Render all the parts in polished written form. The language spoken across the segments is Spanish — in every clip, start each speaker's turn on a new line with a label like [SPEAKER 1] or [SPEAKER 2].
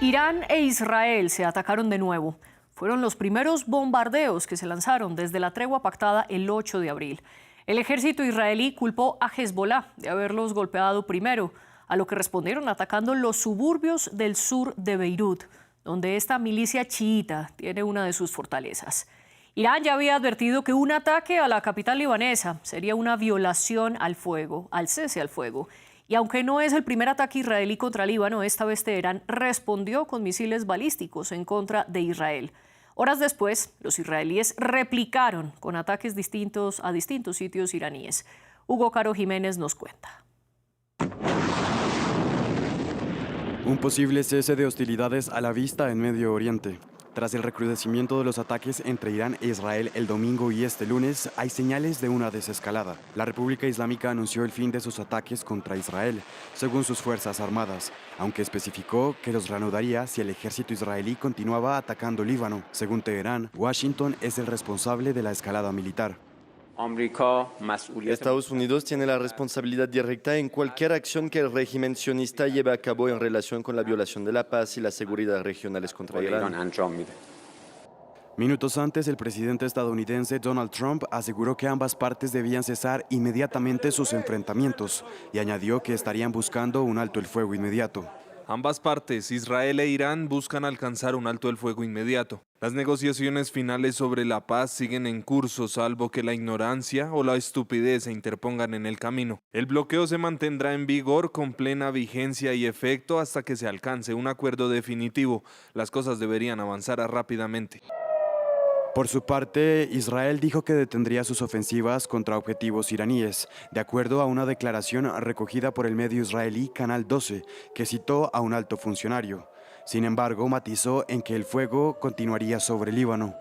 [SPEAKER 1] Irán e Israel se atacaron de nuevo. Fueron los primeros bombardeos que se lanzaron desde la tregua pactada el 8 de abril. El ejército israelí culpó a Hezbollah de haberlos golpeado primero, a lo que respondieron atacando los suburbios del sur de Beirut, donde esta milicia chiita tiene una de sus fortalezas. Irán ya había advertido que un ataque a la capital libanesa sería una violación al cese al fuego. Y aunque no es el primer ataque israelí contra Líbano, esta vez Teherán respondió con misiles balísticos en contra de Israel. Horas después, los israelíes replicaron con ataques distintos a distintos sitios iraníes. Hugo Caro Jiménez nos cuenta.
[SPEAKER 2] Un posible cese de hostilidades a la vista en Medio Oriente. Tras el recrudecimiento de los ataques entre Irán e Israel el domingo y este lunes, hay señales de una desescalada. La República Islámica anunció el fin de sus ataques contra Israel, según sus fuerzas armadas, aunque especificó que los reanudaría si el ejército israelí continuaba atacando Líbano. Según Teherán, Washington es el responsable de la escalada militar.
[SPEAKER 3] Estados Unidos tiene la responsabilidad directa en cualquier acción que el régimen sionista lleve a cabo en relación con la violación de la paz y la seguridad regionales contra Irán.
[SPEAKER 2] Minutos antes, el presidente estadounidense Donald Trump aseguró que ambas partes debían cesar inmediatamente sus enfrentamientos y añadió que estarían buscando un alto el fuego inmediato.
[SPEAKER 4] Ambas partes, Israel e Irán, buscan alcanzar un alto el fuego inmediato. Las negociaciones finales sobre la paz siguen en curso, salvo que la ignorancia o la estupidez se interpongan en el camino. El bloqueo se mantendrá en vigor con plena vigencia y efecto hasta que se alcance un acuerdo definitivo. Las cosas deberían avanzar rápidamente.
[SPEAKER 2] Por su parte, Israel dijo que detendría sus ofensivas contra objetivos iraníes, de acuerdo a una declaración recogida por el medio israelí Canal 12, que citó a un alto funcionario. Sin embargo, matizó en que el fuego continuaría sobre Líbano.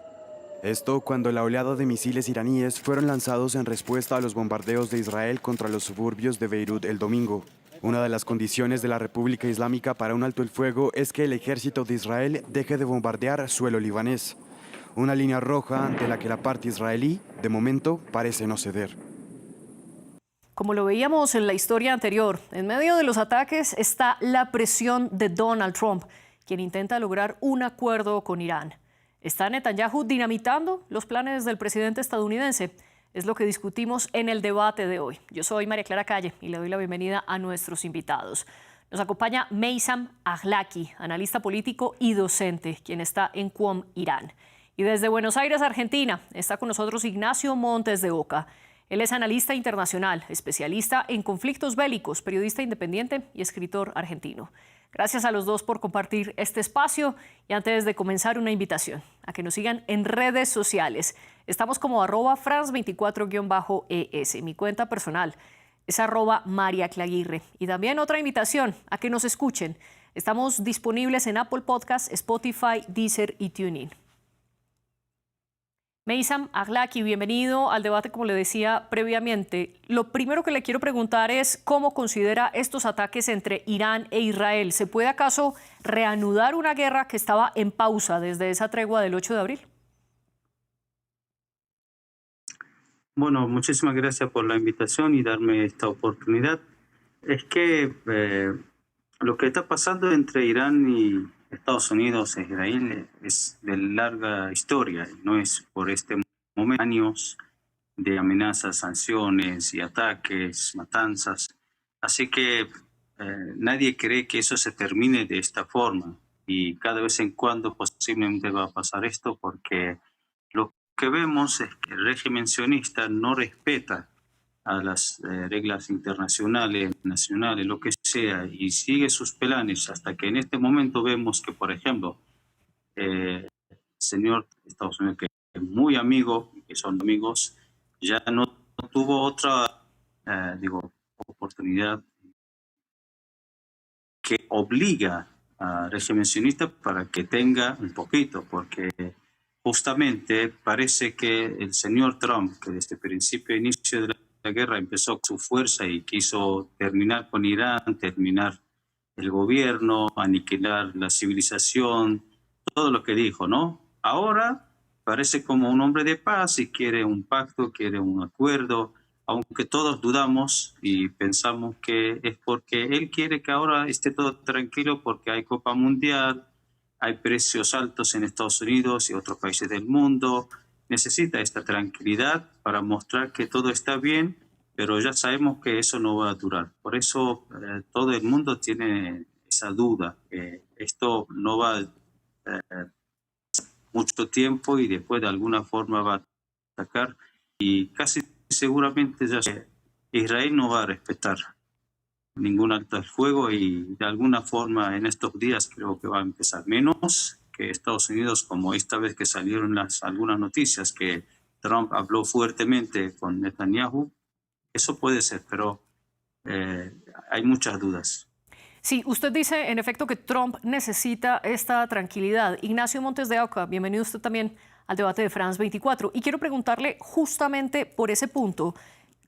[SPEAKER 2] Esto cuando la oleada de misiles iraníes fueron lanzados en respuesta a los bombardeos de Israel contra los suburbios de Beirut el domingo. Una de las condiciones de la República Islámica para un alto el fuego es que el ejército de Israel deje de bombardear suelo libanés. Una línea roja ante la que la parte israelí, de momento, parece no ceder.
[SPEAKER 1] Como lo veíamos en la historia anterior, en medio de los ataques está la presión de Donald Trump, quien intenta lograr un acuerdo con Irán. ¿Está Netanyahu dinamitando los planes del presidente estadounidense? Es lo que discutimos en el debate de hoy. Yo soy María Clara Calle y le doy la bienvenida a nuestros invitados. Nos acompaña Meissam Aglaki, analista político y docente, quien está en QOM, Irán. Y desde Buenos Aires, Argentina, está con nosotros Ignacio Montes de Oca. Él es analista internacional, especialista en conflictos bélicos, periodista independiente y escritor argentino. Gracias a los dos por compartir este espacio y antes de comenzar una invitación a que nos sigan en redes sociales. Estamos como @France24-ES, mi cuenta personal es @MariaClaguirre. Y también otra invitación a que nos escuchen. Estamos disponibles en Apple Podcasts, Spotify, Deezer y TuneIn. Meissam Aglaki, bienvenido al debate, como le decía previamente. Lo primero que le quiero preguntar es cómo considera estos ataques entre Irán e Israel. ¿Se puede acaso reanudar una guerra que estaba en pausa desde esa tregua del 8 de abril?
[SPEAKER 5] Bueno, muchísimas gracias por la invitación y darme esta oportunidad. Es que lo que está pasando entre Irán y Estados Unidos e Israel es de larga historia, no es por este momento, años de amenazas, sanciones y ataques, matanzas. Así que nadie cree que eso se termine de esta forma y cada vez en cuando posiblemente va a pasar esto porque lo que vemos es que el régimen sionista no respeta a las reglas internacionales, nacionales, lo que sea, y sigue sus planes hasta que en este momento vemos que, por ejemplo, el señor de Estados Unidos, que es muy amigo, que son amigos, ya no tuvo otra, oportunidad que obliga al régimen sionista para que tenga un poquito, porque justamente parece que el señor Trump, que desde el principio, inicio de la guerra, empezó con su fuerza y quiso terminar con Irán, terminar el gobierno, aniquilar la civilización, todo lo que dijo, ¿no? Ahora parece como un hombre de paz y quiere un pacto, quiere un acuerdo, aunque todos dudamos y pensamos que es porque él quiere que ahora esté todo tranquilo porque hay Copa Mundial, hay precios altos en Estados Unidos y otros países del mundo. Necesita esta tranquilidad para mostrar que todo está bien, pero ya sabemos que eso no va a durar. Por eso todo el mundo tiene esa duda, que esto no va a mucho tiempo y después de alguna forma va a atacar. Y casi seguramente ya Israel no va a respetar ningún alto al fuego y de alguna forma en estos días creo que va a empezar menos que Estados Unidos, como esta vez que salieron algunas noticias que Trump habló fuertemente con Netanyahu. Eso puede ser, pero hay muchas dudas.
[SPEAKER 1] Sí, usted dice en efecto que Trump necesita esta tranquilidad. Ignacio Montes de Oca, bienvenido usted también al debate de France 24. Y quiero preguntarle justamente por ese punto.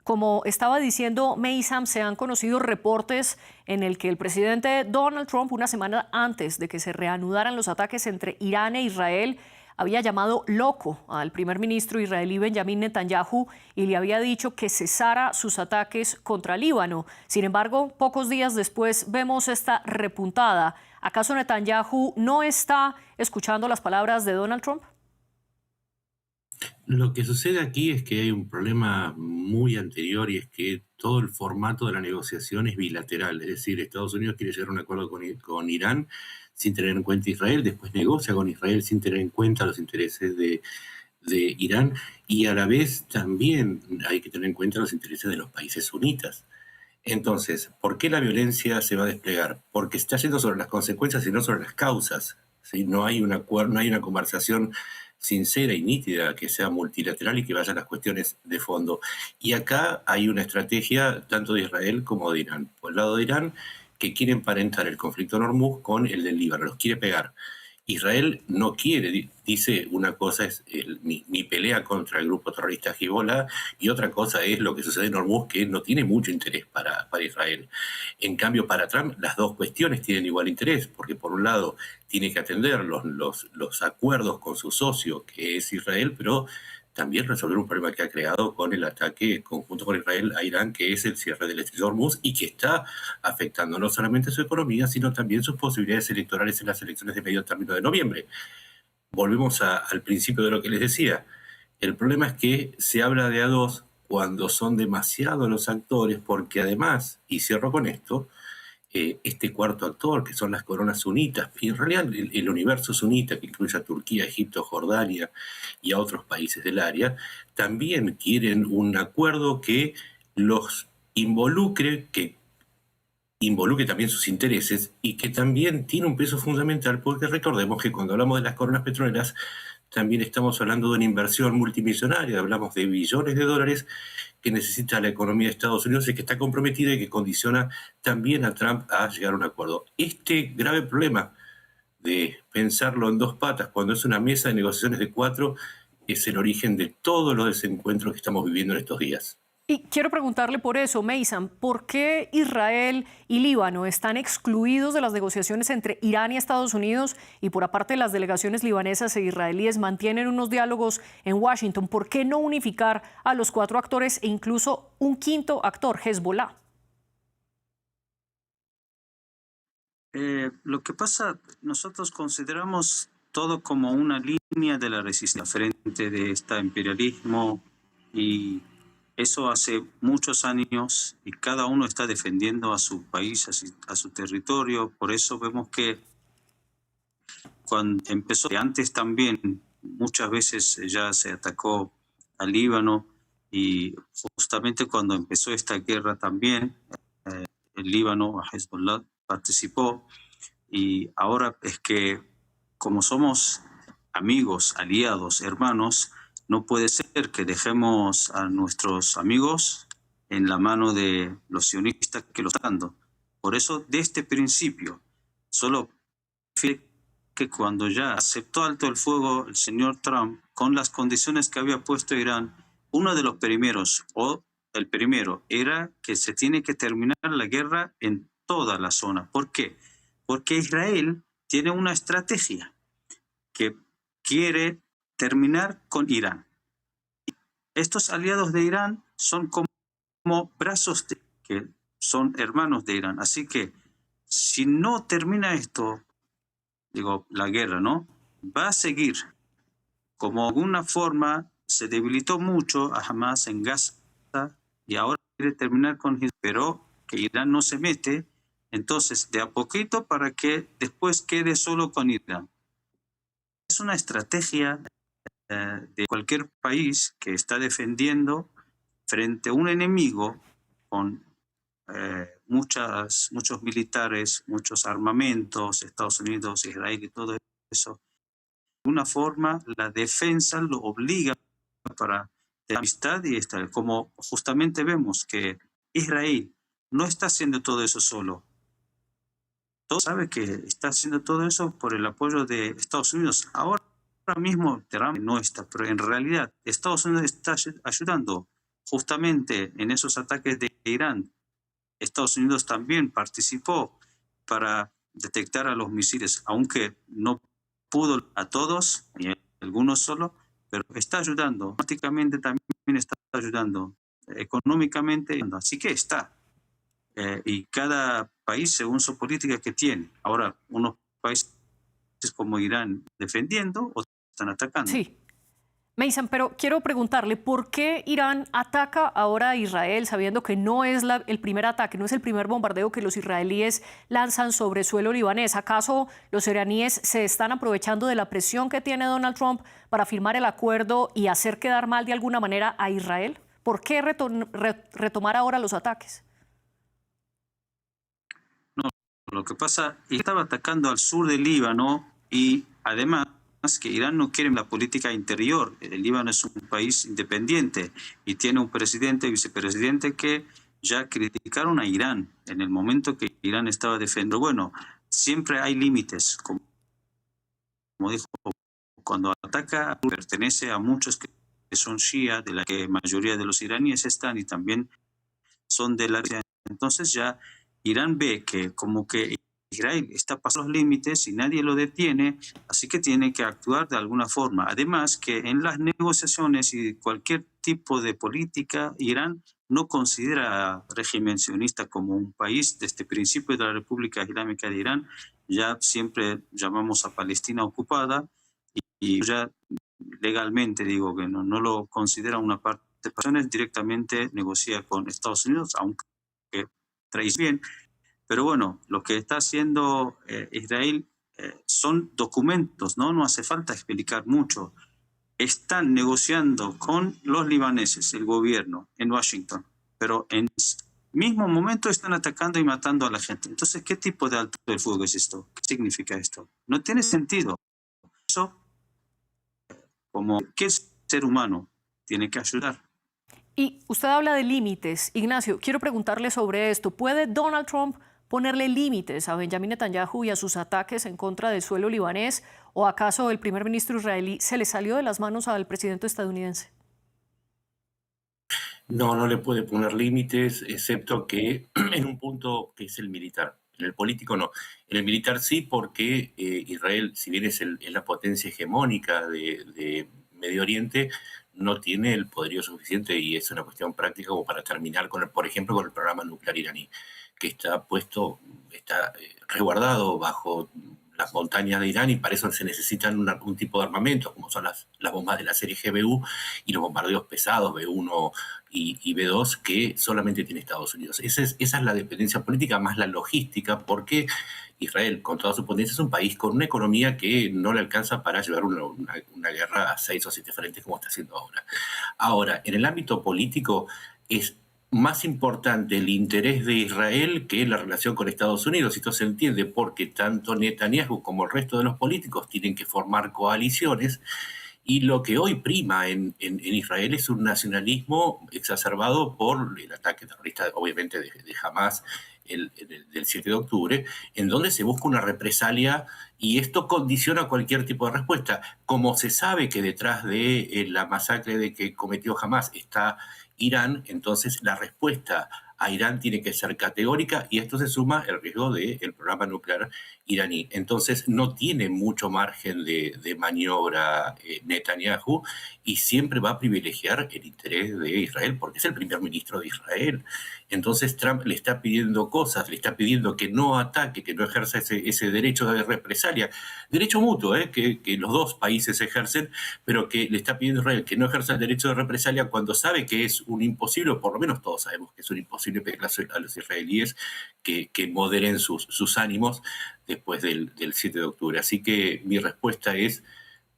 [SPEAKER 1] Como estaba diciendo Meysam, se han conocido reportes en el que el presidente Donald Trump, una semana antes de que se reanudaran los ataques entre Irán e Israel, había llamado loco al primer ministro israelí Benjamin Netanyahu y le había dicho que cesara sus ataques contra Líbano. Sin embargo, pocos días después vemos esta repuntada. ¿Acaso Netanyahu no está escuchando las palabras de Donald Trump?
[SPEAKER 6] Lo que sucede aquí es que hay un problema muy anterior y es que todo el formato de la negociación es bilateral. Es decir, Estados Unidos quiere llegar a un acuerdo con Irán sin tener en cuenta Israel, después negocia con Israel sin tener en cuenta los intereses de Irán y a la vez también hay que tener en cuenta los intereses de los países sunitas. Entonces, ¿por qué la violencia se va a desplegar? Porque está yendo sobre las consecuencias y no sobre las causas. ¿Sí? No hay una conversación sincera y nítida que sea multilateral y que vaya a las cuestiones de fondo. Y acá hay una estrategia tanto de Israel como de Irán. Por el lado de Irán, que quiere emparentar el conflicto en Hormuz con el del Líbano, los quiere pegar. Israel no quiere, dice, una cosa es mi pelea contra el grupo terrorista Hezbollah y otra cosa es lo que sucede en Hormuz, que no tiene mucho interés para Israel. En cambio, para Trump las dos cuestiones tienen igual interés, porque por un lado tiene que atender los acuerdos con su socio, que es Israel, pero también resolver un problema que ha creado con el ataque conjunto con Israel a Irán, que es el cierre del estrecho de Hormuz y que está afectando no solamente su economía, sino también sus posibilidades electorales en las elecciones de medio término de noviembre. Volvemos al principio de lo que les decía. El problema es que se habla de a dos cuando son demasiados los actores, porque además, y cierro con esto, este cuarto actor, que son las coronas sunitas, y en realidad el universo sunita, que incluye a Turquía, Egipto, Jordania y a otros países del área, también quieren un acuerdo que los involucre, que involucre también sus intereses y que también tiene un peso fundamental, porque recordemos que cuando hablamos de las coronas petroleras, también estamos hablando de una inversión multimillonaria, hablamos de billones de dólares que necesita la economía de Estados Unidos y que está comprometida y que condiciona también a Trump a llegar a un acuerdo. Este grave problema de pensarlo en dos patas cuando es una mesa de negociaciones de cuatro es el origen de todos los desencuentros que estamos viviendo en estos días.
[SPEAKER 1] Y quiero preguntarle por eso, Meysam, ¿por qué Israel y Líbano están excluidos de las negociaciones entre Irán y Estados Unidos y por aparte las delegaciones libanesas e israelíes mantienen unos diálogos en Washington? ¿Por qué no unificar a los cuatro actores e incluso un quinto actor, Hezbollah?
[SPEAKER 5] Lo que pasa, nosotros consideramos todo como una línea de la resistencia frente de este imperialismo y eso hace muchos años y cada uno está defendiendo a su país, a su territorio. Por eso vemos que cuando empezó, antes también muchas veces ya se atacó al Líbano y justamente cuando empezó esta guerra también el Líbano, Hezbollah, participó y ahora es que como somos amigos, aliados, hermanos, no puede ser que dejemos a nuestros amigos en la mano de los sionistas que lo están dando. Por eso, de este principio, solo que cuando ya aceptó alto el fuego el señor Trump, con las condiciones que había puesto Irán, uno de los primeros, o el primero, era que se tiene que terminar la guerra en toda la zona. ¿Por qué? Porque Israel tiene una estrategia que quiere terminar con Irán. Estos aliados de Irán son como como brazos que son hermanos de Irán. Así que si no termina esto, digo, la guerra, ¿no? Va a seguir. Como de alguna forma se debilitó mucho a Hamas en Gaza y ahora quiere terminar con Israel, pero que Irán no se mete, entonces de a poquito para que después quede solo con Irán. Es una estrategia de cualquier país que está defendiendo frente a un enemigo con muchos militares, muchos armamentos, Estados Unidos, Israel y todo eso. De una forma, la defensa lo obliga para tener amistad y estar. Como justamente vemos que Israel no está haciendo todo eso solo. Todos saben que está haciendo todo eso por el apoyo de Estados Unidos. Ahora mismo Trump no está, pero en realidad Estados Unidos está ayudando justamente en esos ataques de Irán. Estados Unidos también participó para detectar a los misiles, aunque no pudo a todos, y a algunos solo, pero está ayudando. Prácticamente también está ayudando económicamente, así que está. Y cada país según su política que tiene. Ahora, unos países como Irán defendiendo, otros están atacando.
[SPEAKER 1] Sí. Meisan, pero quiero preguntarle, ¿por qué Irán ataca ahora a Israel sabiendo que no es el primer ataque, no es el primer bombardeo que los israelíes lanzan sobre suelo libanés? ¿Acaso los iraníes se están aprovechando de la presión que tiene Donald Trump para firmar el acuerdo y hacer quedar mal de alguna manera a Israel? ¿Por qué retomar ahora los ataques?
[SPEAKER 5] No, lo que pasa es que estaba atacando al sur del Líbano y además que Irán no quiere la política interior. El Líbano es un país independiente y tiene un presidente y vicepresidente que ya criticaron a Irán en el momento que Irán estaba defendiendo. Bueno, siempre hay límites. Como dijo, cuando ataca, pertenece a muchos que son shia, de la que la mayoría de los iraníes están y también son de la... Entonces ya Irán ve que como que Israel está pasando los límites y nadie lo detiene, así que tiene que actuar de alguna forma. Además que en las negociaciones y cualquier tipo de política, Irán no considera al régimen sionista como un país. Desde el principio de la República Islámica de Irán ya siempre llamamos a Palestina ocupada y ya legalmente digo que no lo considera una parte de pasiones, directamente negocia con Estados Unidos, aunque traes bien. Pero bueno, lo que está haciendo Israel son documentos, ¿no? No hace falta explicar mucho. Están negociando con los libaneses, el gobierno, en Washington, pero en el mismo momento están atacando y matando a la gente. Entonces, ¿qué tipo de alto del fuego es esto? ¿Qué significa esto? No tiene sentido. Eso, como ¿qué ser humano tiene que ayudar?
[SPEAKER 1] Y usted habla de límites. Ignacio, quiero preguntarle sobre esto. ¿Puede Donald Trump ponerle límites a Benjamin Netanyahu y a sus ataques en contra del suelo libanés? ¿O acaso el primer ministro israelí se le salió de las manos al presidente estadounidense?
[SPEAKER 6] No, no le puede poner límites, excepto que en un punto que es el militar. En el político no. En el militar sí, porque Israel, si bien es la potencia hegemónica de Medio Oriente, no tiene el poderío suficiente y es una cuestión práctica como para terminar con por ejemplo, con el programa nuclear iraní, que está resguardado bajo las montañas de Irán y para eso se necesitan un tipo de armamento, como son las bombas de la serie GBU y los bombardeos pesados B1 y B2 que solamente tiene Estados Unidos. Esa es la dependencia política más la logística, porque Israel, con toda su potencia, es un país con una economía que no le alcanza para llevar una guerra a 6 o 7 frentes como está haciendo ahora. Ahora, en el ámbito político es más importante el interés de Israel que la relación con Estados Unidos. Esto se entiende porque tanto Netanyahu como el resto de los políticos tienen que formar coaliciones y lo que hoy prima en Israel es un nacionalismo exacerbado por el ataque terrorista, obviamente, de Hamas del 7 de octubre, en donde se busca una represalia y esto condiciona cualquier tipo de respuesta. Como se sabe que detrás de la masacre que cometió Hamas está Irán, entonces la respuesta a Irán tiene que ser categórica y esto se suma el riesgo del programa nuclear iraní. Entonces no tiene mucho margen de maniobra Netanyahu y siempre va a privilegiar el interés de Israel porque es el primer ministro de Israel. Entonces Trump le está pidiendo cosas, le está pidiendo que no ataque, que no ejerza ese derecho de represalia, derecho mutuo, que los dos países ejercen, pero que le está pidiendo a Israel que no ejerza el derecho de represalia cuando sabe que es un imposible, por lo menos todos sabemos que es un imposible pedirle a los israelíes que moderen sus ánimos después del 7 de octubre. Así que mi respuesta es,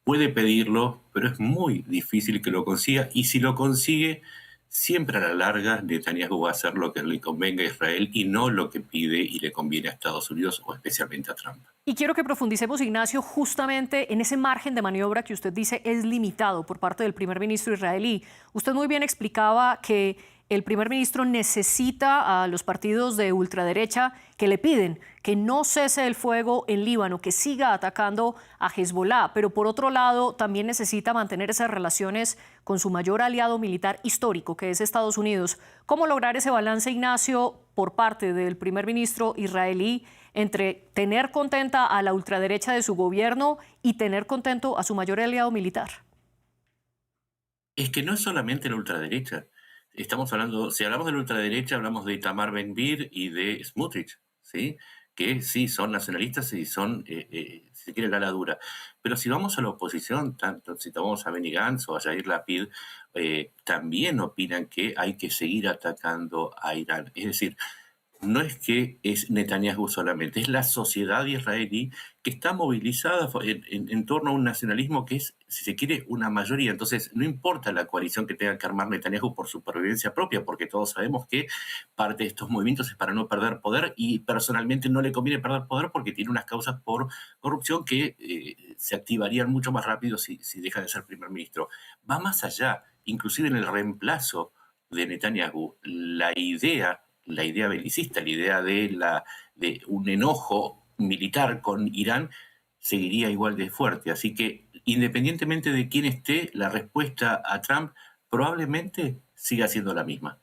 [SPEAKER 6] puede pedirlo, pero es muy difícil que lo consiga, y si lo consigue, siempre a la larga Netanyahu va a hacer lo que le convenga a Israel y no lo que pide y le conviene a Estados Unidos o especialmente a Trump.
[SPEAKER 1] Y quiero que profundicemos, Ignacio, justamente en ese margen de maniobra que usted dice es limitado por parte del primer ministro israelí. Usted muy bien explicaba que el primer ministro necesita a los partidos de ultraderecha que le piden que no cese el fuego en Líbano, que siga atacando a Hezbollah, pero por otro lado también necesita mantener esas relaciones con su mayor aliado militar histórico, que es Estados Unidos. ¿Cómo lograr ese balance, Ignacio, por parte del primer ministro israelí entre tener contenta a la ultraderecha de su gobierno y tener contento a su mayor aliado militar?
[SPEAKER 6] Es que no es solamente la ultraderecha. Estamos hablando, si hablamos de la ultraderecha, hablamos de Itamar Ben-Gvir y de Smotrich, ¿sí? Que sí son nacionalistas y son, si se quiere, la ala dura. Pero si vamos a la oposición, tanto si tomamos a Benny Gantz o a Yair Lapid, también opinan que hay que seguir atacando a Irán. Es decir, no es que es Netanyahu solamente, es la sociedad israelí que está movilizada en torno a un nacionalismo que es, si se quiere, una mayoría. Entonces, no importa la coalición que tenga que armar Netanyahu por supervivencia propia, porque todos sabemos que parte de estos movimientos es para no perder poder, y personalmente no le conviene perder poder porque tiene unas causas por corrupción que se activarían mucho más rápido si deja de ser primer ministro. Va más allá, inclusive en el reemplazo de Netanyahu, la idea belicista, la idea de un enojo militar con Irán seguiría igual de fuerte. Así que, independientemente de quién esté, la respuesta a Trump probablemente siga siendo la misma.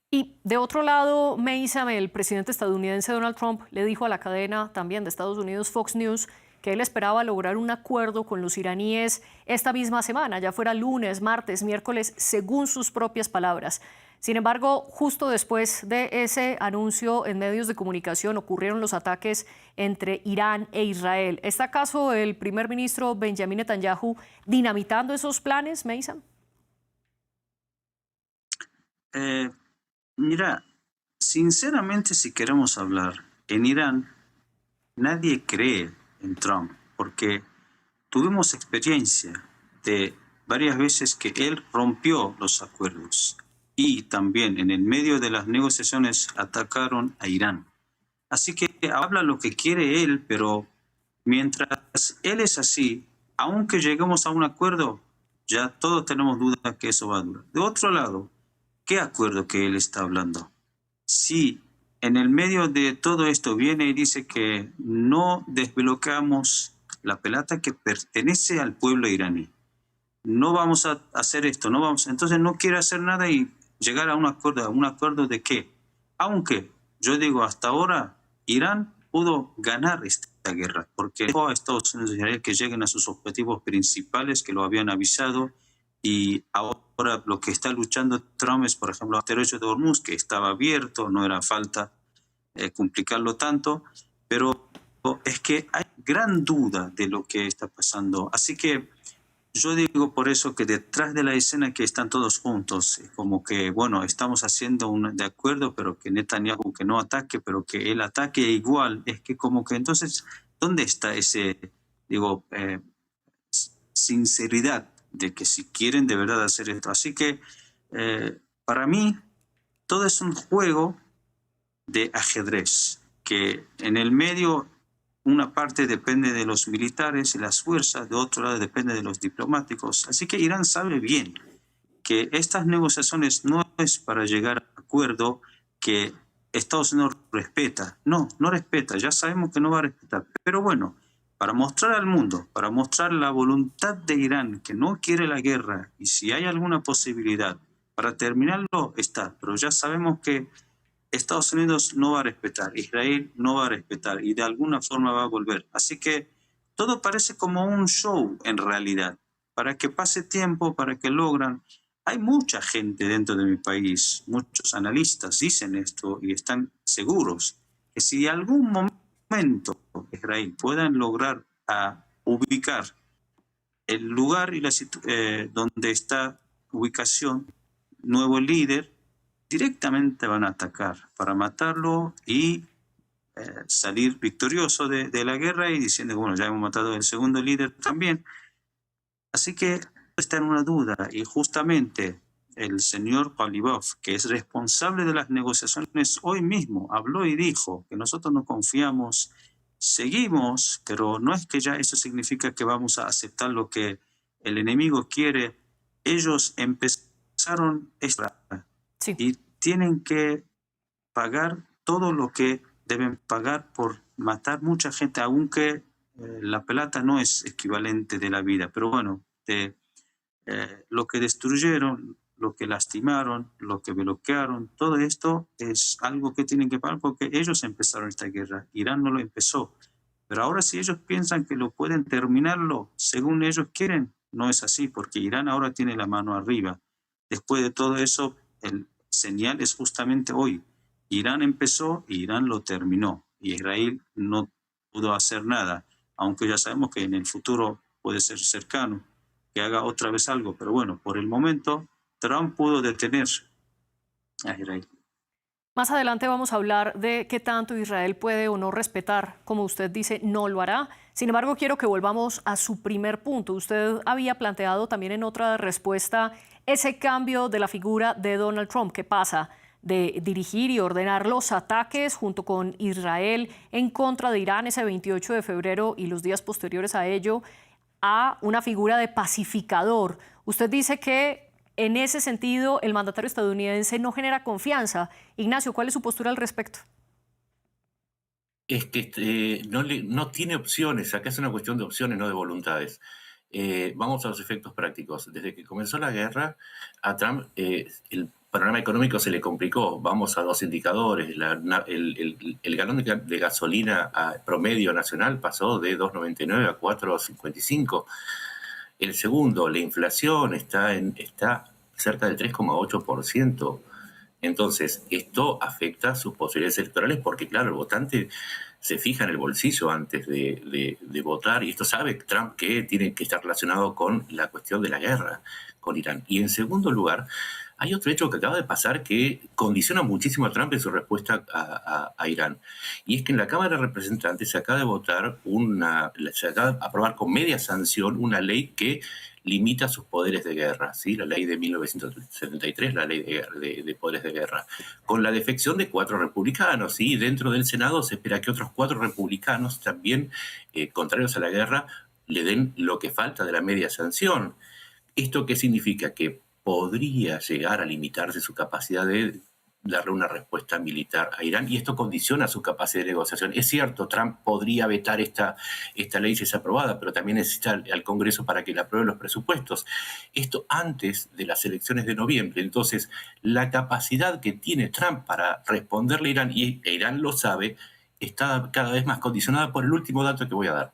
[SPEAKER 1] Y de otro lado, Meisam, el presidente estadounidense Donald Trump le dijo a la cadena también de Estados Unidos, Fox News, que él esperaba lograr un acuerdo con los iraníes esta misma semana, ya fuera lunes, martes, miércoles, según sus propias palabras. Sin embargo, justo después de ese anuncio en medios de comunicación ocurrieron los ataques entre Irán e Israel. ¿Está acaso el primer ministro Benjamin Netanyahu dinamitando esos planes, Meisam?
[SPEAKER 5] Mira, sinceramente, si queremos hablar, en Irán nadie cree en Trump, porque tuvimos experiencia de varias veces que él rompió los acuerdos y también en el medio de las negociaciones atacaron a Irán. Así que habla lo que quiere él, pero mientras él es así, aunque lleguemos a un acuerdo, ya todos tenemos dudas que eso va a durar. De otro lado, ¿qué acuerdo que él está hablando? Si en el medio de todo esto viene y dice que no desbloqueamos la pelota que pertenece al pueblo iraní, no vamos a hacer esto, no vamos, entonces no quiere hacer nada y llegar a un acuerdo de qué. Aunque yo digo, hasta ahora Irán pudo ganar esta guerra, porque dejó a Estados Unidos y Israel que lleguen a sus objetivos principales que lo habían avisado, y ahora lo que está luchando Trump es, por ejemplo, el estrecho de Hormuz, que estaba abierto, no era falta complicarlo tanto, pero es que hay gran duda de lo que está pasando. Así que yo digo por eso que detrás de la escena que están todos juntos, como que, bueno, estamos haciendo un de acuerdo, pero que Netanyahu que no ataque, pero que él ataque igual, es que como que entonces, ¿dónde está ese, sinceridad de que si quieren de verdad hacer esto? Así que para mí todo es un juego de ajedrez, que en el medio una parte depende de los militares y las fuerzas, de otro lado depende de los diplomáticos. Así que Irán sabe bien que estas negociaciones no es para llegar a acuerdo que Estados Unidos respeta. No respeta, ya sabemos que no va a respetar. Pero bueno, para mostrar al mundo, para mostrar la voluntad de Irán, que no quiere la guerra, y si hay alguna posibilidad para terminarlo, está. Pero ya sabemos que Estados Unidos no va a respetar, Israel no va a respetar y de alguna forma va a volver. Así que todo parece como un show en realidad, para que pase tiempo, para que logran. Hay mucha gente dentro de mi país, muchos analistas dicen esto y están seguros que si algún momento Israel puedan lograr ubicar el lugar y donde está ubicación, nuevo líder, directamente van a atacar para matarlo y salir victorioso de la guerra y diciendo, bueno, ya hemos matado al segundo líder también. Así que está en una duda y justamente el señor Palibov, que es responsable de las negociaciones, hoy mismo habló y dijo que nosotros no confiamos, seguimos, pero no es que ya eso significa que vamos a aceptar lo que el enemigo quiere. Ellos empezaron
[SPEAKER 1] Sí.
[SPEAKER 5] y tienen que pagar todo lo que deben pagar por matar mucha gente, aunque la plata no es equivalente de la vida. Pero bueno, lo que destruyeron, lo que lastimaron, lo que bloquearon, todo esto es algo que tienen que pagar porque ellos empezaron esta guerra. Irán no lo empezó. Pero ahora si ellos piensan que lo pueden terminarlo según ellos quieren, no es así, porque Irán ahora tiene la mano arriba. Después de todo eso, el señal es justamente hoy. Irán empezó y Irán lo terminó. Y Israel no pudo hacer nada, aunque ya sabemos que en el futuro puede ser cercano que haga otra vez algo. Pero bueno, por el momento, Trump pudo detener a Israel.
[SPEAKER 1] Más adelante vamos a hablar de qué tanto Israel puede o no respetar. Como usted dice, no lo hará. Sin embargo, quiero que volvamos a su primer punto. Usted había planteado también en otra respuesta ese cambio de la figura de Donald Trump. ¿Qué pasa? De dirigir y ordenar los ataques junto con Israel en contra de Irán ese 28 de febrero y los días posteriores a ello, a una figura de pacificador. Usted dice que en ese sentido el mandatario estadounidense no genera confianza. Ignacio, ¿cuál es su postura al respecto?
[SPEAKER 6] Es que no tiene opciones, acá es una cuestión de opciones, no de voluntades. Vamos a los efectos prácticos. Desde que comenzó la guerra, a Trump el panorama económico se le complicó. Vamos a dos indicadores. El galón de gasolina promedio nacional pasó de 2,99 a 4,55. El segundo, la inflación está cerca del 3,8%. Entonces, esto afecta sus posibilidades electorales porque, claro, el votante se fija en el bolsillo antes de votar y esto sabe Trump que tiene que estar relacionado con la cuestión de la guerra con Irán. Y en segundo lugar, hay otro hecho que acaba de pasar que condiciona muchísimo a Trump en su respuesta a Irán. Y es que en la Cámara de Representantes se acaba de aprobar con media sanción una ley que limita sus poderes de guerra, ¿sí? La ley de 1973, la ley de poderes de guerra, con la defección de 4 republicanos, ¿sí? Dentro del Senado se espera que otros 4 republicanos también, contrarios a la guerra, le den lo que falta de la media sanción. ¿Esto qué significa? Que podría llegar a limitarse su capacidad de darle una respuesta militar a Irán y esto condiciona su capacidad de negociación. Es cierto, Trump podría vetar esta ley si es aprobada, pero también necesita al Congreso para que le aprueben los presupuestos. Esto antes de las elecciones de noviembre. Entonces, la capacidad que tiene Trump para responderle a Irán, y Irán lo sabe, está cada vez más condicionada por el último dato que voy a dar.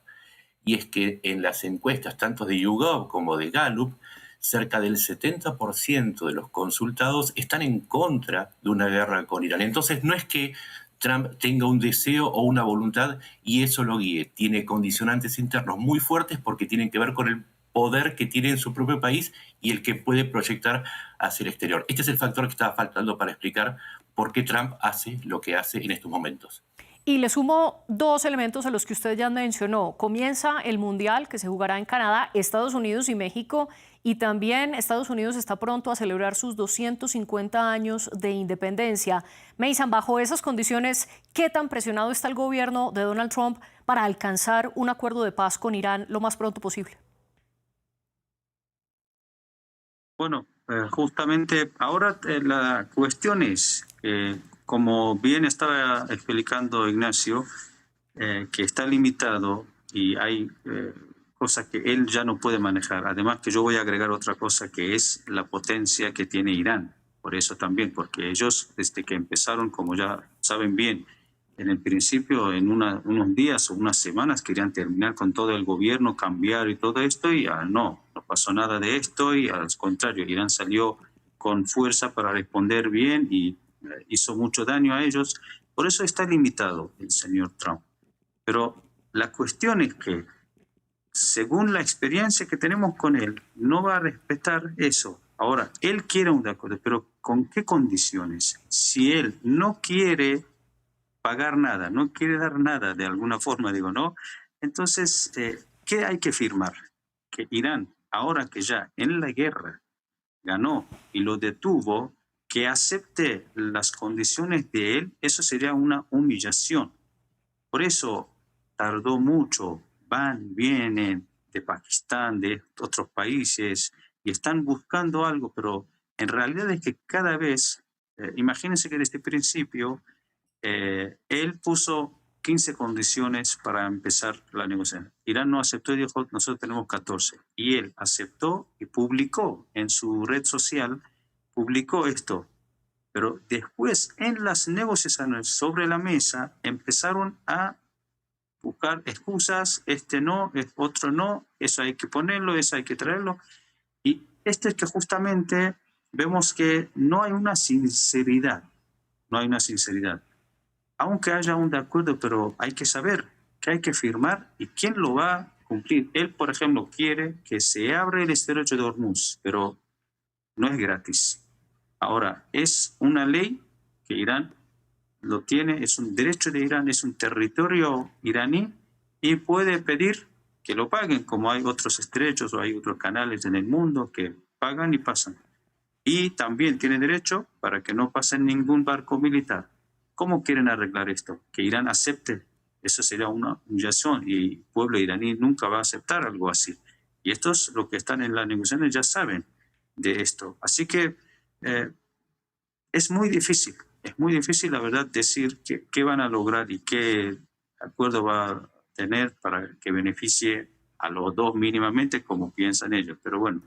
[SPEAKER 6] Y es que en las encuestas, tanto de YouGov como de Gallup, cerca del 70% de los consultados están en contra de una guerra con Irán. Entonces no es que Trump tenga un deseo o una voluntad y eso lo guíe. Tiene condicionantes internos muy fuertes porque tienen que ver con el poder que tiene en su propio país y el que puede proyectar hacia el exterior. Este es el factor que estaba faltando para explicar por qué Trump hace lo que hace en estos momentos.
[SPEAKER 1] Y le sumo 2 elementos a los que usted ya mencionó. Comienza el Mundial que se jugará en Canadá, Estados Unidos y México, y también Estados Unidos está pronto a celebrar sus 250 años de independencia. Meysan, bajo esas condiciones, ¿qué tan presionado está el gobierno de Donald Trump para alcanzar un acuerdo de paz con Irán lo más pronto posible?
[SPEAKER 5] Bueno, justamente ahora la cuestión es, como bien estaba explicando Ignacio, que está limitado y hay cosas que él ya no puede manejar. Además que yo voy a agregar otra cosa que es la potencia que tiene Irán. Por eso también, porque ellos desde que empezaron, como ya saben bien, en el principio, en unos días o unas semanas, querían terminar con todo el gobierno, cambiar y todo esto, y no pasó nada de esto, y al contrario, Irán salió con fuerza para responder bien y hizo mucho daño a ellos. Por eso está limitado el señor Trump. Pero la cuestión es que, según la experiencia que tenemos con él, no va a respetar eso. Ahora, él quiere un acuerdo, pero ¿con qué condiciones? Si él no quiere pagar nada, no quiere dar nada de alguna forma, digo, ¿no? Entonces, ¿qué hay que firmar? Que Irán, ahora que ya en la guerra ganó y lo detuvo, que acepte las condiciones de él, eso sería una humillación. Por eso tardó mucho, van, vienen de Pakistán, de otros países, y están buscando algo, pero en realidad es que cada vez, imagínense que desde el principio, él puso 15 condiciones para empezar la negociación. Irán no aceptó y dijo, nosotros tenemos 14. Y él aceptó y publicó en su red social, publicó esto. Pero después, en las negociaciones sobre la mesa, empezaron a buscar excusas, este no, otro no, eso hay que ponerlo, eso hay que traerlo. Y este es que justamente vemos que no hay una sinceridad, no hay una sinceridad. Aunque haya un acuerdo, pero hay que saber qué hay que firmar y quién lo va a cumplir. Él, por ejemplo, quiere que se abra el estrecho de Hormuz, pero no es gratis. Ahora, es una ley que Irán lo tiene, es un derecho de Irán, es un territorio iraní y puede pedir que lo paguen, como hay otros estrechos o hay otros canales en el mundo que pagan y pasan. Y también tiene derecho para que no pase ningún barco militar. ¿Cómo quieren arreglar esto? Que Irán acepte. Eso sería una humillación y el pueblo iraní nunca va a aceptar algo así. Y estos, los que están en las negociaciones, ya saben de esto. Así que es muy difícil, la verdad, decir qué van a lograr y qué acuerdo va a tener para que beneficie a los dos mínimamente como piensan ellos. Pero bueno,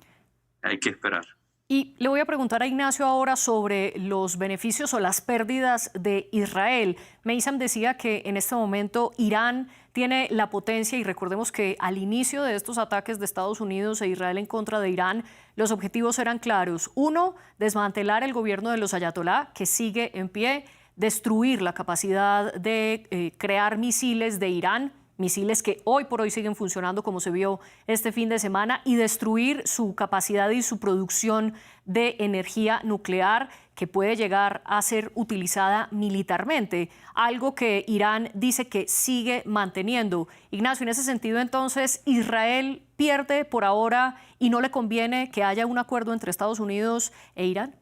[SPEAKER 5] hay que esperar.
[SPEAKER 1] Y le voy a preguntar a Ignacio ahora sobre los beneficios o las pérdidas de Israel. Meissam decía que en este momento Irán tiene la potencia y recordemos que al inicio de estos ataques de Estados Unidos e Israel en contra de Irán, los objetivos eran claros. Uno, desmantelar el gobierno de los ayatolá, que sigue en pie, destruir la capacidad de crear misiles de Irán, misiles que hoy por hoy siguen funcionando como se vio este fin de semana, y destruir su capacidad y su producción de energía nuclear que puede llegar a ser utilizada militarmente, algo que Irán dice que sigue manteniendo. Ignacio, en ese sentido entonces, ¿Israel pierde por ahora y no le conviene que haya un acuerdo entre Estados Unidos e Irán?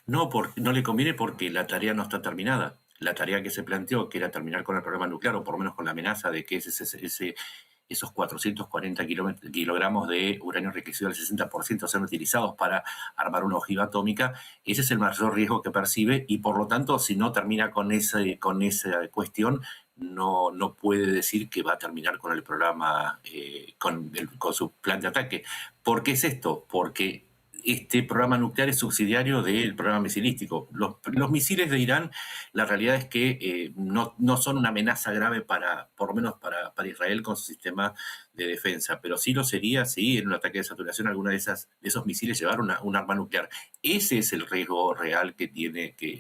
[SPEAKER 6] No, no le conviene porque la tarea no está terminada. La tarea que se planteó, que era terminar con el programa nuclear, o por lo menos con la amenaza de que esos 440 kilogramos de uranio enriquecido al 60% sean utilizados para armar una ojiva atómica, ese es el mayor riesgo que percibe y por lo tanto, si no termina con esa cuestión, no puede decir que va a terminar con el programa, con su plan de ataque. ¿Por qué es esto? Porque este programa nuclear es subsidiario del programa misilístico. Los misiles de Irán, la realidad es que no son una amenaza grave por lo menos para Israel con su sistema de defensa, pero sí lo sería si en un ataque de saturación alguna de esos misiles llevara un arma nuclear. Ese es el riesgo real que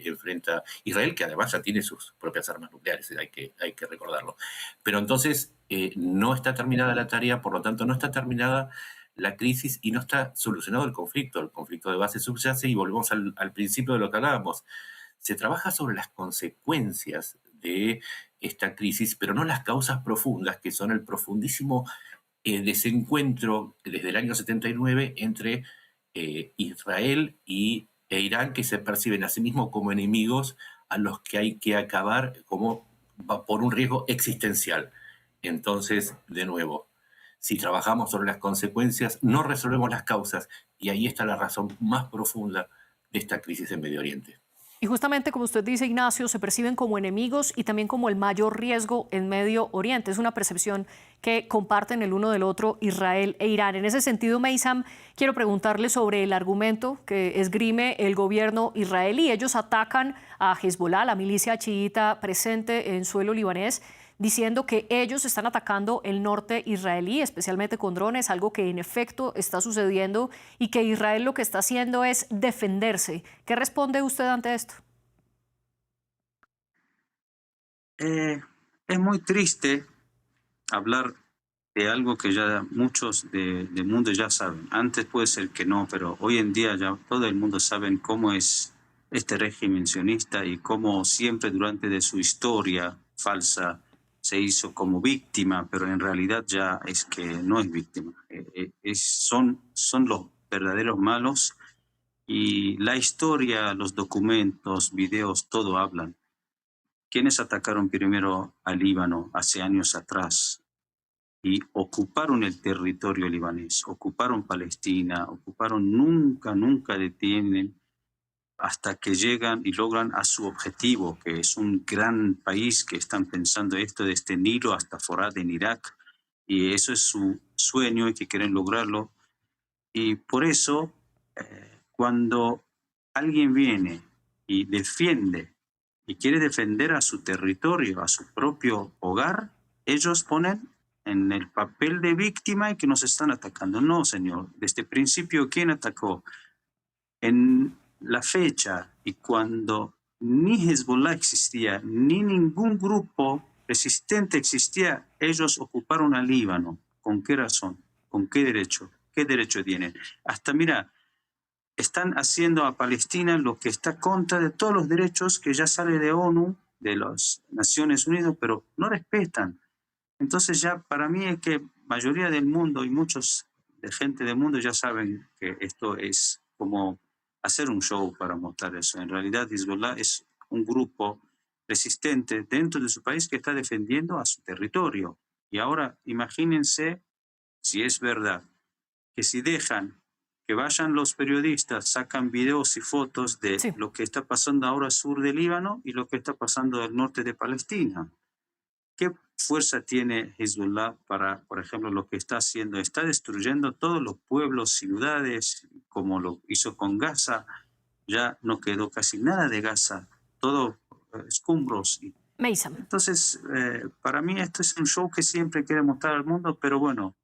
[SPEAKER 6] enfrenta Israel, que además ya tiene sus propias armas nucleares, hay que recordarlo. Pero entonces no está terminada la tarea, por lo tanto no está terminada la crisis y no está solucionado el conflicto de base subyace y volvemos al principio de lo que hablábamos. Se trabaja sobre las consecuencias de esta crisis, pero no las causas profundas, que son el profundísimo desencuentro desde el año 79 entre Israel e Irán, que se perciben a sí mismos como enemigos a los que hay que acabar por un riesgo existencial. Entonces, de nuevo, si trabajamos sobre las consecuencias, no resolvemos las causas, y ahí está la razón más profunda de esta crisis en Medio Oriente.
[SPEAKER 1] Y justamente como usted dice, Ignacio, se perciben como enemigos y también como el mayor riesgo en Medio Oriente. Es una percepción que comparten el uno del otro Israel e Irán. En ese sentido, Meysam, quiero preguntarle sobre el argumento que esgrime el gobierno israelí. Ellos atacan a Hezbollah, la milicia chiita presente en suelo libanés, diciendo que ellos están atacando el norte israelí, especialmente con drones, algo que en efecto está sucediendo y que Israel lo que está haciendo es defenderse. ¿Qué responde usted ante esto?
[SPEAKER 5] Es muy triste hablar de algo que ya muchos del mundo ya saben. Antes puede ser que no, pero hoy en día ya todo el mundo sabe cómo es este régimen sionista y cómo siempre durante de su historia falsa se hizo como víctima, pero en realidad ya es que no es víctima. Son los verdaderos malos y la historia, los documentos, videos, todo hablan. ¿Quiénes atacaron primero al Líbano hace años atrás? Y ocuparon el territorio libanés, ocuparon Palestina, nunca detienen hasta que llegan y logran a su objetivo, que es un gran país que están pensando esto desde Nilo hasta Forat en Irak, y eso es su sueño y que quieren lograrlo. Y por eso, cuando alguien viene y defiende y quiere defender a su territorio, a su propio hogar, ellos ponen en el papel de víctima y que nos están atacando. No, señor. Desde el principio, ¿quién atacó? En la fecha y cuando ni Hezbollah existía, ni ningún grupo resistente existía, ellos ocuparon al Líbano. ¿Con qué razón? ¿Con qué derecho? ¿Qué derecho tienen? Hasta, mira, están haciendo a Palestina lo que está contra de todos los derechos que ya sale de ONU, de las Naciones Unidas, pero no respetan. Entonces ya para mí es que mayoría del mundo y muchos de gente del mundo ya saben que esto es como hacer un show para mostrar eso. En realidad Hezbollah es un grupo resistente dentro de su país que está defendiendo a su territorio. Y ahora imagínense si es verdad que si dejan que vayan los periodistas, sacan videos y fotos de
[SPEAKER 1] Sí.
[SPEAKER 5] lo que está pasando ahora al sur del Líbano y lo que está pasando al norte de Palestina. ¿Qué fuerza tiene Hezbollah para, por ejemplo, lo que está haciendo? Está destruyendo todos los pueblos, ciudades, como lo hizo con Gaza. Ya no quedó casi nada de Gaza, todo escombros.
[SPEAKER 1] Meysam.
[SPEAKER 5] Entonces, para mí esto es un show que siempre quiere mostrar al mundo, pero bueno,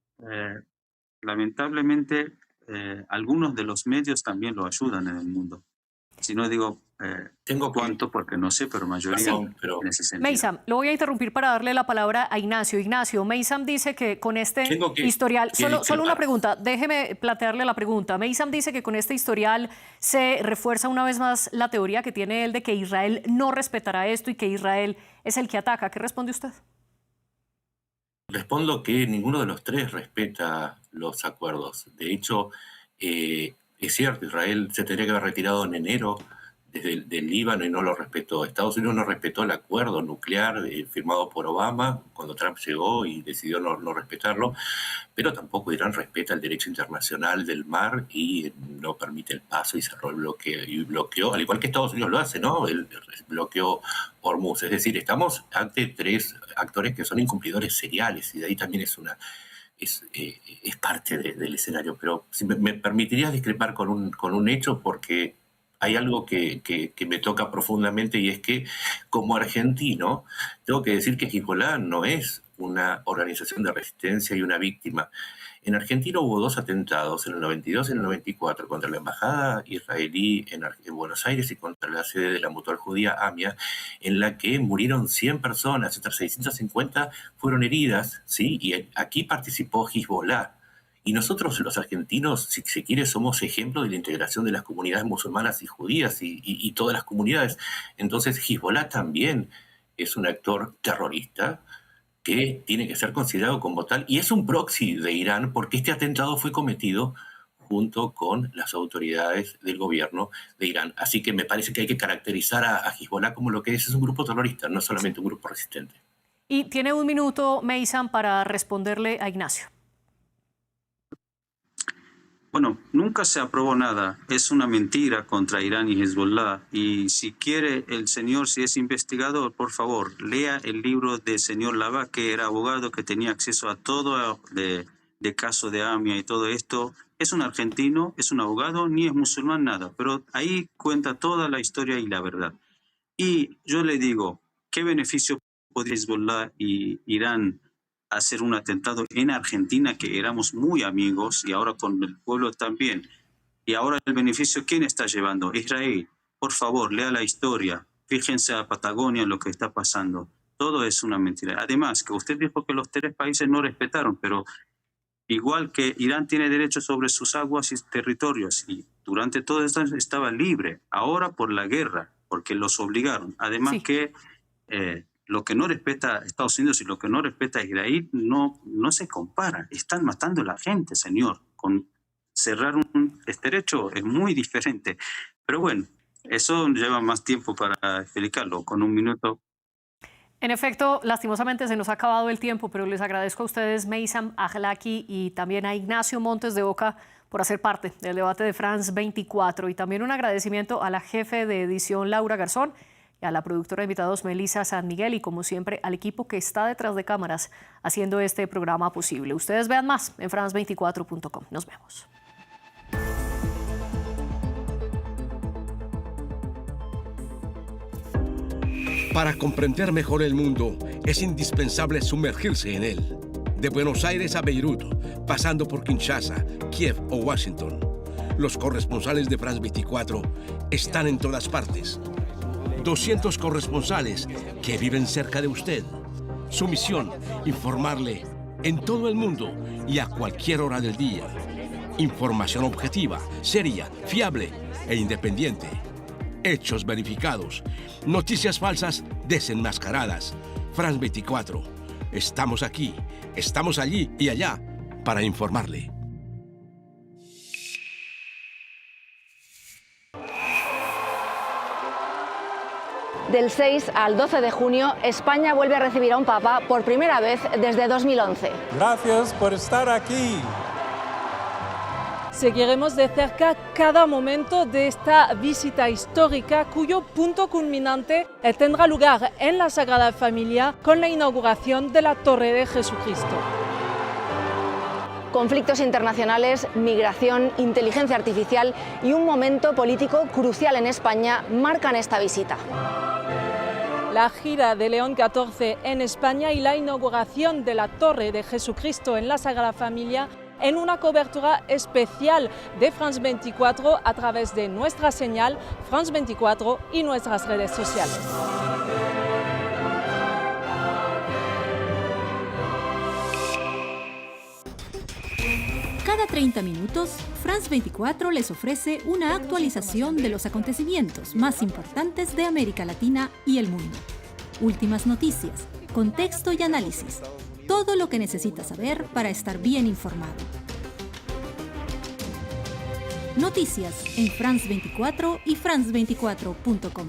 [SPEAKER 5] lamentablemente algunos de los medios también lo ayudan en el mundo. Si no digo cuánto, porque no sé, pero mayoría
[SPEAKER 6] Perdón, pero
[SPEAKER 5] en ese sentido.
[SPEAKER 1] Meysam, lo voy a interrumpir para darle la palabra a Ignacio. Ignacio, Meysam dice que con este
[SPEAKER 6] Tengo que
[SPEAKER 1] historial, solo una
[SPEAKER 6] discrepar.
[SPEAKER 1] pregunta, déjeme plantearle la pregunta. Meysam dice que con este historial se refuerza una vez más la teoría que tiene él de que Israel no respetará esto y que Israel es el que ataca. ¿Qué responde usted?
[SPEAKER 6] Respondo que ninguno de los tres respeta los acuerdos. De hecho, es cierto, Israel se tendría que haber retirado en enero del Líbano y no lo respetó. Estados Unidos no respetó el acuerdo nuclear firmado por Obama cuando Trump llegó y decidió no respetarlo, pero tampoco Irán respeta el derecho internacional del mar y no permite el paso y cerró el bloqueo. Y bloqueó, al igual que Estados Unidos lo hace, ¿no? Él bloqueó Hormuz. Es decir, estamos ante tres actores que son incumplidores seriales y de ahí también es parte del escenario. Pero si me permitirías discrepar con un hecho, porque hay algo que me toca profundamente y es que como argentino tengo que decir que Hezbollah no es una organización de resistencia y una víctima. En Argentina hubo dos atentados, en el 92 y en el 94, contra la embajada israelí en Buenos Aires y contra la sede de la mutual judía AMIA, en la que murieron 100 personas, otras 650 fueron heridas, ¿sí? Y aquí participó Hezbollah. Y nosotros los argentinos, si se quiere, somos ejemplo de la integración de las comunidades musulmanas y judías y todas las comunidades. Entonces Hezbollah también es un actor terrorista que tiene que ser considerado como tal y es un proxy de Irán porque este atentado fue cometido junto con las autoridades del gobierno de Irán. Así que me parece que hay que caracterizar a Hezbollah como lo que es un grupo terrorista, no solamente un grupo resistente.
[SPEAKER 1] Y tiene un minuto, Meysam, para responderle a Ignacio.
[SPEAKER 5] Bueno, nunca se aprobó nada. Es una mentira contra Irán y Hezbollah. Y si quiere el señor, si es investigador, por favor, lea el libro del señor Lavá, que era abogado, que tenía acceso a todo de caso de AMIA y todo esto. Es un argentino, es un abogado, ni es musulmán, nada. Pero ahí cuenta toda la historia y la verdad. Y yo le digo, ¿qué beneficio podría Hezbollah y Irán hacer un atentado en Argentina, que éramos muy amigos, y ahora con el pueblo también? Y ahora el beneficio, ¿quién está llevando? Israel. Por favor, lea la historia. Fíjense a Patagonia lo que está pasando. Todo es una mentira. Además, que usted dijo que los 3 países no respetaron, pero igual que Irán tiene derecho sobre sus aguas y territorios, y durante todo esto estaba libre. Ahora por la guerra, porque los obligaron. Además
[SPEAKER 1] Sí.
[SPEAKER 5] que lo que no respeta Estados Unidos y lo que no respeta Israel no se compara. Están matando a la gente, señor. Con cerrar un estrecho es muy diferente. Pero bueno, eso lleva más tiempo para explicarlo. Con un minuto.
[SPEAKER 1] En efecto, lastimosamente se nos ha acabado el tiempo, pero les agradezco a ustedes, Meissam Ahlaki, y también a Ignacio Montes de Oca por hacer parte del debate de France 24. Y también un agradecimiento a la jefe de edición, Laura Garzón, y a la productora de invitados, Melissa San Miguel, y como siempre al equipo que está detrás de cámaras haciendo este programa posible. Ustedes vean más en france24.com. Nos vemos.
[SPEAKER 7] Para comprender mejor el mundo, es indispensable sumergirse en él. De Buenos Aires a Beirut, pasando por Kinshasa, Kiev o Washington, los corresponsales de France 24 están en todas partes. 200 corresponsales que viven cerca de usted. Su misión, informarle en todo el mundo y a cualquier hora del día. Información objetiva, seria, fiable e independiente. Hechos verificados. Noticias falsas desenmascaradas. France 24. Estamos aquí, estamos allí y allá para informarle.
[SPEAKER 8] Del 6 al 12 de junio, España vuelve a recibir a un papa por primera vez desde 2011.
[SPEAKER 9] Gracias por estar aquí.
[SPEAKER 10] Seguiremos de cerca cada momento de esta visita histórica, cuyo punto culminante tendrá lugar en la Sagrada Familia con la inauguración de la Torre de Jesucristo.
[SPEAKER 8] Conflictos internacionales, migración, inteligencia artificial y un momento político crucial en España marcan esta visita.
[SPEAKER 10] La gira de León XIV en España y la inauguración de la Torre de Jesucristo en la Sagrada Familia en una cobertura especial de France 24 a través de nuestra señal France 24 y nuestras redes sociales.
[SPEAKER 11] Cada 30 minutos, France 24 les ofrece una actualización de los acontecimientos más importantes de América Latina y el mundo. Últimas noticias, contexto y análisis. Todo lo que necesitas saber para estar bien informado. Noticias en France 24 y france24.com.